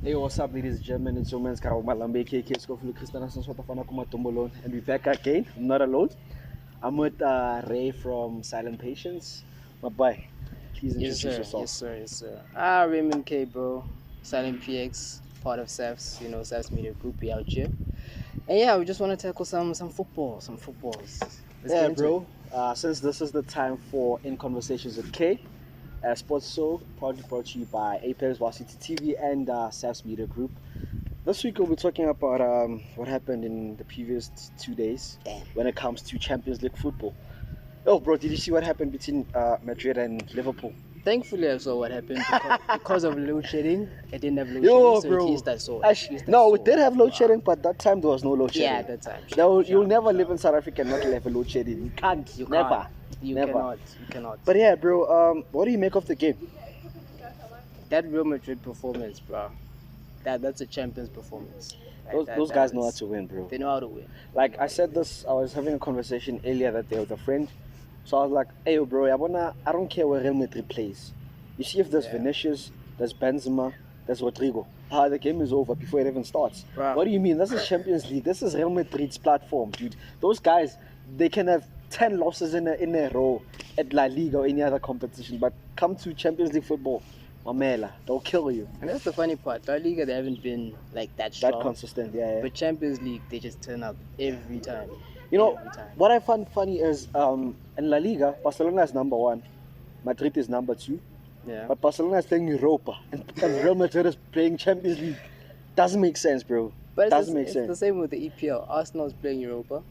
Hey, what's up, ladies and gentlemen? It's your man's Karo Malambe, KK Scofield, and we're back again. I'm not alone. I'm with Ray from Silent Patience. My boy, please Yes, introduce sir. yourself. Yes, sir. Yes, sir. Raymond K, bro. Silent PX, part of SAF's, SAF's Media Group, we out here. And yeah, we just want to tackle some footballs. Let's get Yeah, into it. bro. Since this is the time for In Conversations with K, Sports Show, proudly brought to you by Apex Varsity TV and SAF's Media Group. This week we'll be talking about what happened in the previous 2 days Damn. when it comes to Champions League football. Oh, bro, did you see what happened between Madrid and Liverpool? Thankfully, I saw what happened because of load shedding. I didn't have load Yo, shedding, so bro. at least I saw. No, we did have load shedding, but that time there was no load shedding. Yeah, at that time. No, you'll Sure, never sure. live in South Africa and not have a load shedding. You can't. You never. can't. You Never. cannot. You cannot. But yeah, bro. What do you make of the game? That Real Madrid performance, bro. That's a champion's performance. Those guys know how to win, bro. They know how to win. Like I said this, I was having a conversation earlier that day with a friend. So I was like, hey, bro, I don't care where Real Madrid plays. You see, if there's Vinicius, there's Benzema, there's Rodrigo. The game is over before it even starts. Bro. What do you mean? This is Champions League. This is Real Madrid's platform, dude. Those guys, they can have 10 losses in a row at La Liga or any other competition, but come to Champions League football, Mamela, they'll kill you. And that's the funny part. La Liga, they haven't been like that strong. That consistent, yeah. But Champions League, they just turn up every time. You know, what I find funny is in La Liga, Barcelona is number 1, Madrid is number 2, Yeah. but Barcelona is playing Europa and Real Madrid is playing Champions League. Doesn't make sense, bro. But Doesn't it's the same with the EPL. Arsenal is playing Europa.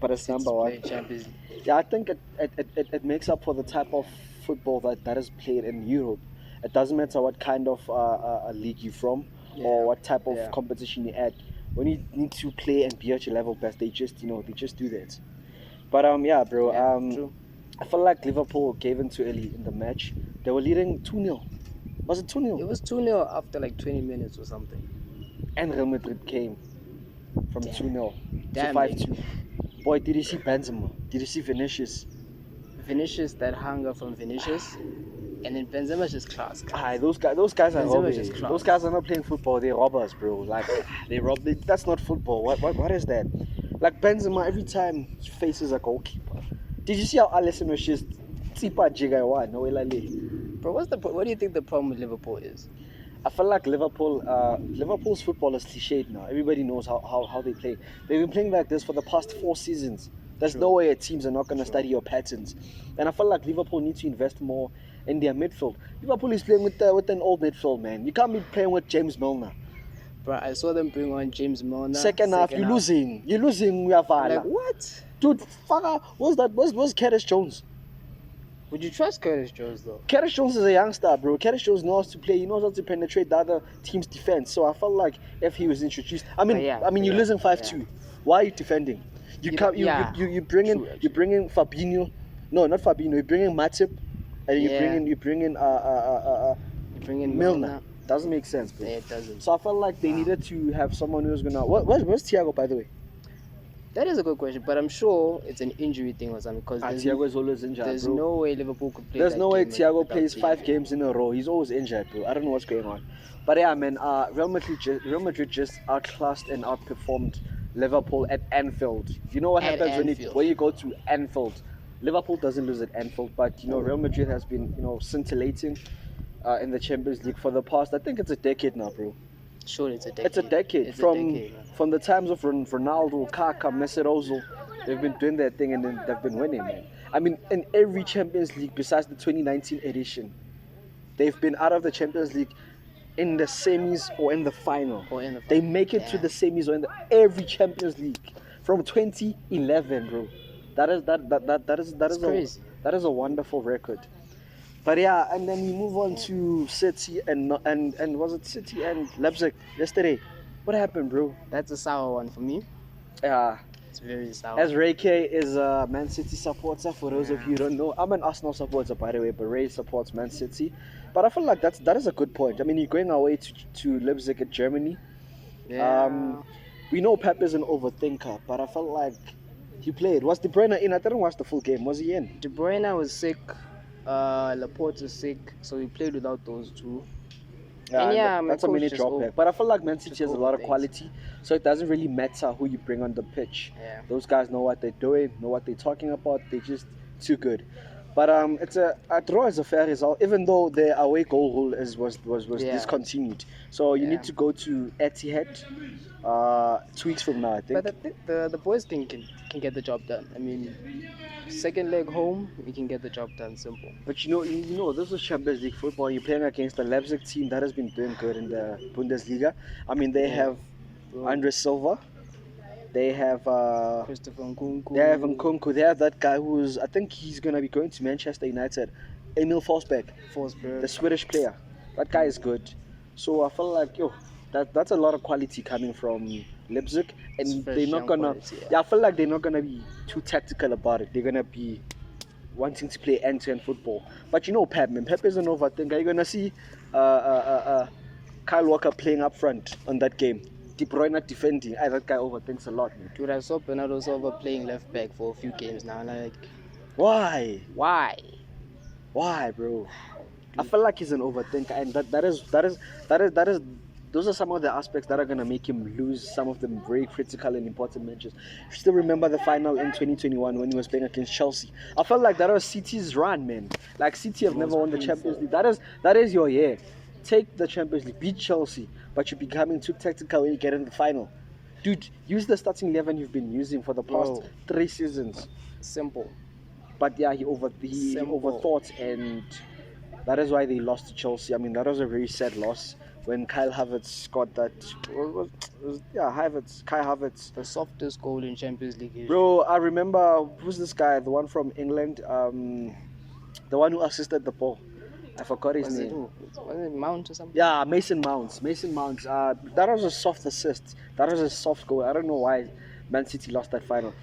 But it's City's number 1. playing Champions League. Yeah, I think it makes up for the type of football that is played in Europe. It doesn't matter what kind of a league you're from or what type of competition you're at. When you need to play and be at your level best, they just do that. But yeah, bro. True. I felt like Liverpool gave in too early in the match. They were leading 2-0. Was it 2-0? It was 2-0 after like 20 minutes or something. And Real Madrid came from 2-0 to Damn, 5-2. Boy, did you see Benzema? Did you see Vinicius? Vinicius, that hunger from Vinicius. And then Benzema's just class. Those guys are robbers. just class. Those guys are not playing football. They're robbers, bro. Like they rob. That's not football. What is that? Like Benzema, every time he faces a goalkeeper. Did you see how Alisson was just tipa jiga no elale? Bro, what do you think the problem with Liverpool is? I feel like Liverpool's football is cliched now. Everybody knows how they play. They've been playing like this for the past 4 seasons. There's no way teams are not going to study your patterns. And I feel like Liverpool needs to invest more in their midfield. Liverpool is playing with an old midfield, man. You can't be playing with James Milner. Bro, I saw them bring on James Milner. Second half, you're losing. You're losing, we are Like, what? Dude, fucker, what's Curtis Jones? Would you trust Curtis Jones, though? Curtis Jones is a youngster, bro. Curtis Jones knows to play. He knows how to penetrate the other team's defense. So I felt like if he was introduced, you're losing 5-2. Why are you defending? You bring in Fabinho. No, not Fabinho. You bring in Matip, and you bring in Milner. Doesn't make sense, bro. Yeah, it doesn't. So I felt like they needed to have someone who's gonna. Where's Thiago, by the way? That is a good question, but I'm sure it's an injury thing or something. Because Thiago is always injured, there's bro. no way Liverpool could play. There's no way Thiago plays 5 games in a row. He's always injured, bro. I don't know what's going on. But yeah, man. Real Madrid just outclassed and outperformed Liverpool at Anfield. You know what happens when you go to Anfield? Liverpool doesn't lose at Anfield, but Real Madrid has been scintillating in the Champions League for the past. I think it's a decade now, bro. Sure, it's a decade. It's a decade. From the times of Ronaldo, Kaká, Mesut Ozil, they've been doing their thing and then they've been winning, man. I mean, in every Champions League besides the 2019 edition, they've been out of the Champions League in the semis or in the final. They make it to the semis or in every Champions League from 2011, bro. That is crazy. That is a wonderful record. But yeah, and then we move on to City and was it City and Leipzig yesterday? What happened, bro? That's a sour one for me. Yeah. It's very sour. As Ray K is a Man City supporter, for those of you who don't know, I'm an Arsenal supporter, by the way, but Ray supports Man City. But I feel like that is a good point. I mean, you're going away to Leipzig in Germany. Yeah. We know Pep is an overthinker, but I felt like he played. Was De Bruyne in? I didn't watch the full game. Was he in? De Bruyne was sick. Laporte was sick, so we played without those two. And yeah, my that's a coach mini just drawback. But I feel like Man just City has a lot of overthinks. quality, so it doesn't really matter who you bring on the pitch. Yeah. Those guys know what they're doing, know what they're talking about. They're just too good. But it's a draw is a fair result, even though the away goal rule was Yeah. discontinued. So you Yeah. need to go to Etihad 2 weeks from now, I think. But the boys can get the job done. I mean, second leg home, we can get the job done. Simple. But you know, this is Champions League football. You're playing against the Leipzig team that has been doing good in the Bundesliga. I mean, they Yeah. have Bro, Andre Silva. They have Christopher Nkunku. they have Nkunku. They have that guy who's, I think he's gonna be going to Manchester United. Emil Forsberg, Forsberg. the Swedish player. That guy is good. So I feel like that's a lot of quality coming from Leipzig, It's and fresh they're not young gonna. quality, Yeah, I feel like they're not gonna be too tactical about it. They're gonna be wanting to play end-to-end football. But you know Pep, man. Pep is an overthinker. You're gonna see Kyle Walker playing up front on that game. De Bruyne defending. That guy overthinks a lot, man. Dude, I saw Bernardo Silva playing left back for a few games now. Like, Why? why? Why, bro? I feel like he's an overthinker, and that is those are some of the aspects that are gonna make him lose some of the very critical and important matches. You still remember the final in 2021 when he was playing against Chelsea? I felt like that was City's run, man. Like City have never won the Champions League. That is your year. Take the Champions League, beat Chelsea, but you're becoming too tactical when you get in the final. Dude, use the starting 11 you've been using for the past Bro. 3 seasons. Simple. But yeah, he Simple. overthought, and that is why they lost to Chelsea. I mean, that was a very sad loss when Kyle Havertz got that. Kai Havertz. The softest goal in Champions League history. Bro, I remember, who's this guy? The one from England, the one who assisted the ball. I forgot his Was it name. who? Was it Mount or something? Yeah, Mason Mounts. That was a soft assist. That was a soft goal. I don't know why Man City lost that final.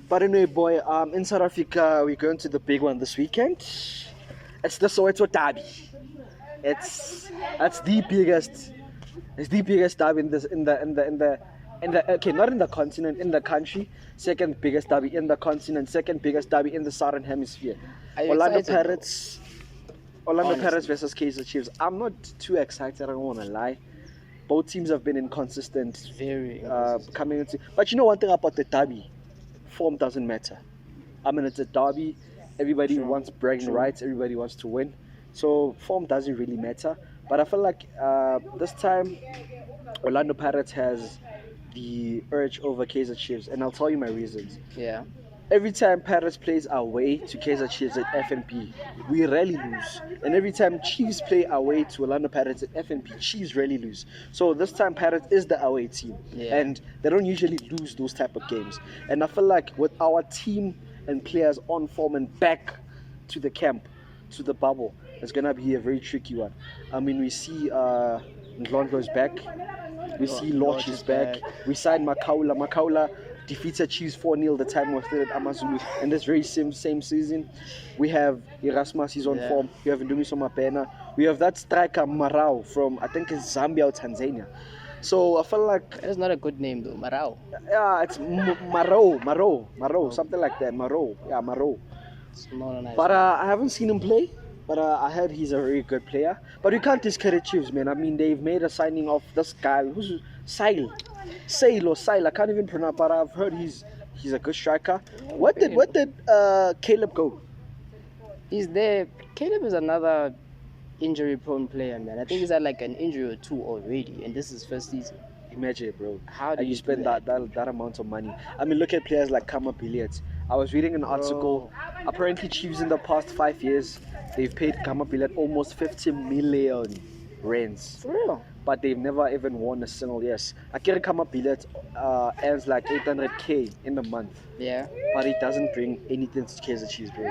But anyway, boy, in South Africa, we're going to the big one this weekend. It's the Soweto derby. It's the biggest. It's the biggest derby in the okay, not in the continent, in the country. Second biggest derby in the continent. Second biggest derby in the Southern Hemisphere. Are you Orlando excited, Pirates. Orlando Honestly. Pirates versus Kaizer Chiefs. I'm not too excited. I don't want to lie. Both teams have been inconsistent Very. coming into. But you know one thing about the derby, form doesn't matter. I mean, it's a derby. Everybody True. wants bragging True. rights. Everybody wants to win. So form doesn't really matter. But I feel like this time, Orlando Pirates has the urge over Kaizer Chiefs, and I'll tell you my reasons. Yeah. Every time Pirates plays away to Kaizer Chiefs at FNP, we rarely lose. And every time Chiefs play away to Orlando Pirates at FNP, Chiefs rarely lose. So this time Pirates is the away team. Yeah. And they don't usually lose those type of games. And I feel like with our team and players on form and back to the camp, to the bubble, it's going to be a very tricky one. I mean, we see Ndlondlo's back. We see Lodge is back. We signed Makaula. Makaula defeated Chiefs 4-0 the time was still at Amazulu in this very same season. We have Erasmus, he's on form. We have Ndumi Somapena. We have that striker Marau from, I think it's Zambia or Tanzania. So I feel like That's not a good name though, Marau. yeah, it's Marau, something like that. Marau. It's not a nice. But I haven't seen him play. But I heard he's a very good player. But we can't discredit Chiefs, man. I mean, they've made a signing of this guy who's Sail, I can't even pronounce. But I've heard he's a good striker. What did Caleb go? He's there. Caleb is another injury-prone player, man. I think he's had like an injury or two already, and this is first season. Imagine, bro. How do And you do spend that amount of money. I mean, look at players like humiliates. I was reading an article. Apparently, Chiefs in the past 5 years, they've paid humiliate almost 50 million rands. For real? But they've never even won a single yes. Akira Kamapillet earns like 800k in a month, Yeah. but it doesn't bring anything to Kaizer Chiefs, bro.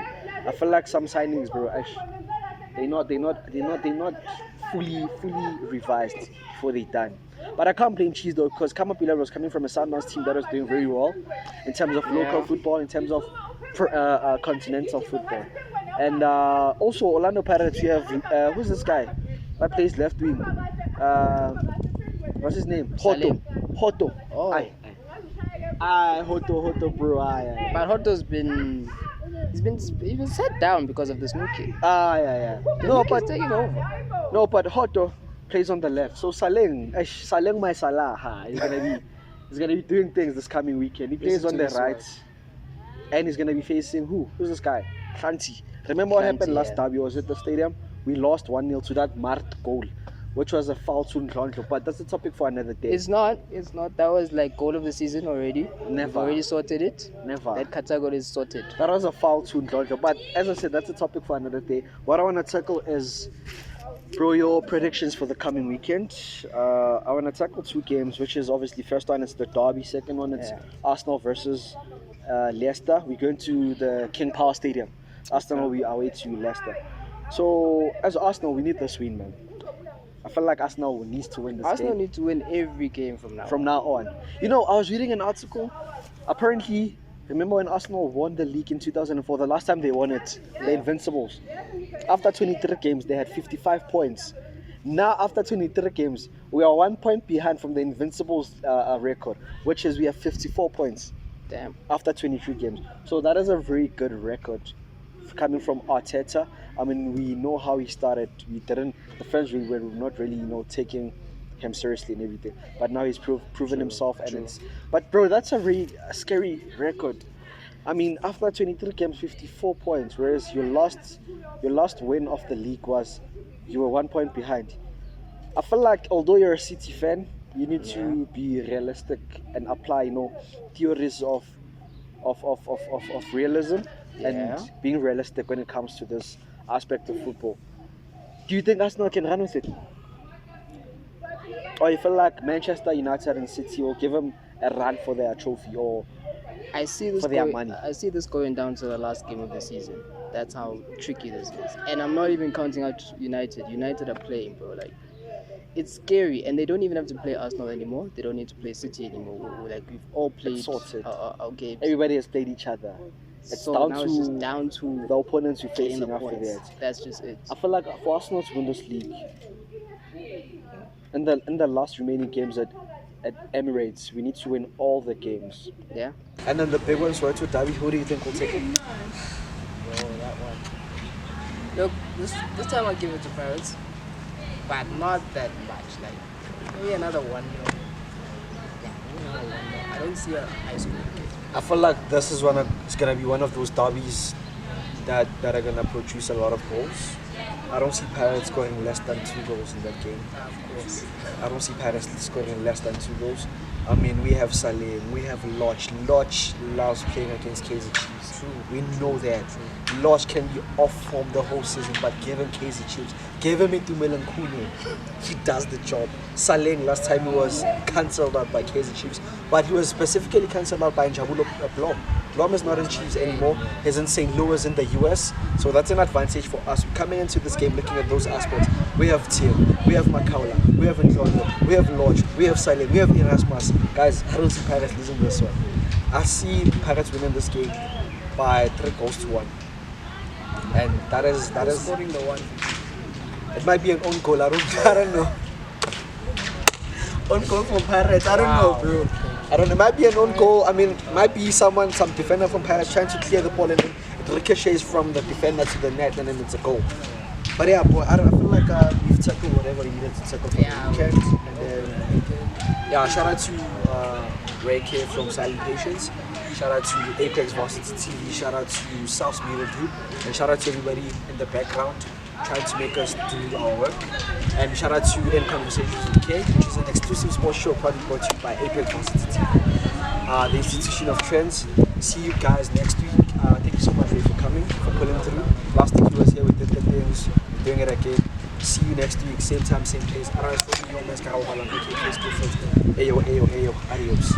I feel like some signings, bro, they're not fully revised before they're done. But I can't blame Chiefs though, because Kamapillet was coming from a Sundowns team that was doing very well in terms of local football, in terms of continental football. And also Orlando Pirates, you have who's this guy that plays left wing? What's his name? Hoto. Oh. Hoto, bro. But Hoto's been he's been set down because of this new kid. Yeah. The new kid's taking over. No, but Hoto, plays on the left. So Saleng my Salah, he's gonna be doing things this coming weekend. He plays Listen on to the this right, and he's gonna be facing who? Who's this guy? Kranti. Remember what happened Kranti, last yeah. derby? Was at the stadium. We lost 1-0 to that Mart goal, which was a foul to Ndlondlo. But that's a topic for another day. It's not. That was like goal of the season already. Never. We've already sorted it. Never. That category is sorted. That was a foul to Ndlondlo. But as I said, that's a topic for another day. What I want to tackle is, bro, your predictions for the coming weekend. I want to tackle two games, which is obviously first one is the derby. Second one it's Arsenal versus Leicester. We're going to the King Power Stadium. Arsenal, we are away to Leicester. So as Arsenal, we need this win, man. I feel like Arsenal needs to win this Arsenal game. need to win every game from now on. You know, I was reading an article. Apparently, remember when Arsenal won the league in 2004? The last time they won it, the Invincibles. After 23 games, they had 55 points. Now, after 23 games, we are 1 point behind from the Invincibles record, which is we have 54 points. Damn. After 23 games. So that is a very good record coming from Arteta. I mean, we know how he started. The fans were not really, taking him seriously and everything. But now he's proven himself, and But bro, that's a very scary record. I mean, after 23 games, 54 points, whereas your last win of the league was you were 1 point behind. I feel like although you're a City fan, you need to be realistic and apply, theories of realism and being realistic when it comes to this aspect of football. Do you think Arsenal can run with it? Or you feel like Manchester United and City will give them a run for their trophy or I see this for their money? I see this going down to the last game of the season. That's how tricky this is. And I'm not even counting out United. United are playing, bro. Like, it's scary, and they don't even have to play Arsenal anymore. They don't need to play City anymore. We've all played our games. Everybody has played each other. It's just down to the opponents you're facing after that. That's just it. I feel like for Arsenal to win this league, in the last remaining games at Emirates, we need to win all the games. Yeah. And then the big ones, Soweto derby. Who do you think will take it? Bro, that one. Look, this time I'll give it to Pirates, but not that much. Like maybe another 1-0. Yeah, maybe another 1-0. I don't see a high score. I feel like this is it's gonna be one of those derbies that are gonna produce a lot of goals. I don't see Pirates scoring less than 2 goals in that game. Of course. I don't see Pirates scoring less than 2 goals. I mean, we have Salim, we have Lodge. Lodge loves playing against KZ Chiefs. True. We know that. Lodge can be off form the whole season, but give him KZ Chiefs. Give him into Melankune. He does the job. Saling last time he was cancelled out by KZ Chiefs, but he was specifically cancelled out by Njabulo Blom. Blom is not in Chiefs anymore. He's in St. Louis in the US, so that's an advantage for us. Coming into this game looking at those aspects, we have Tim, we have Makaula, we have Ndlondo, we have Lodge, we have Saling, we have Erasmus. Guys, I don't see Pirates losing this one. I see Pirates winning this game by 3-1. And that is scoring the one. It might be an own goal. I don't know. Own goal from Pirates. I don't know, bro. I don't know. It might be an own goal. I mean, might be some defender from Pirates trying to clear the ball and then it ricochets from the defender to the net and then it's a goal. But yeah, boy, I feel like we've tackled whatever you needed to tackle for the weekend. And then, shout out to Ray K from Silent Patience. Shout out to Apex Varsity TV. Shout out to South Media Group. And shout out to everybody in the background trying to make us do our work. And shout out to In Conversations with K, which is an exclusive sports show probably brought to you by Apex Varsity TV. The Institution of Trends. See you guys next week. Thank you so much Ray, for coming, for pulling through. Last week he was here, we did the things, we're doing it again. See you next week, same time, same place. Ayo, adios.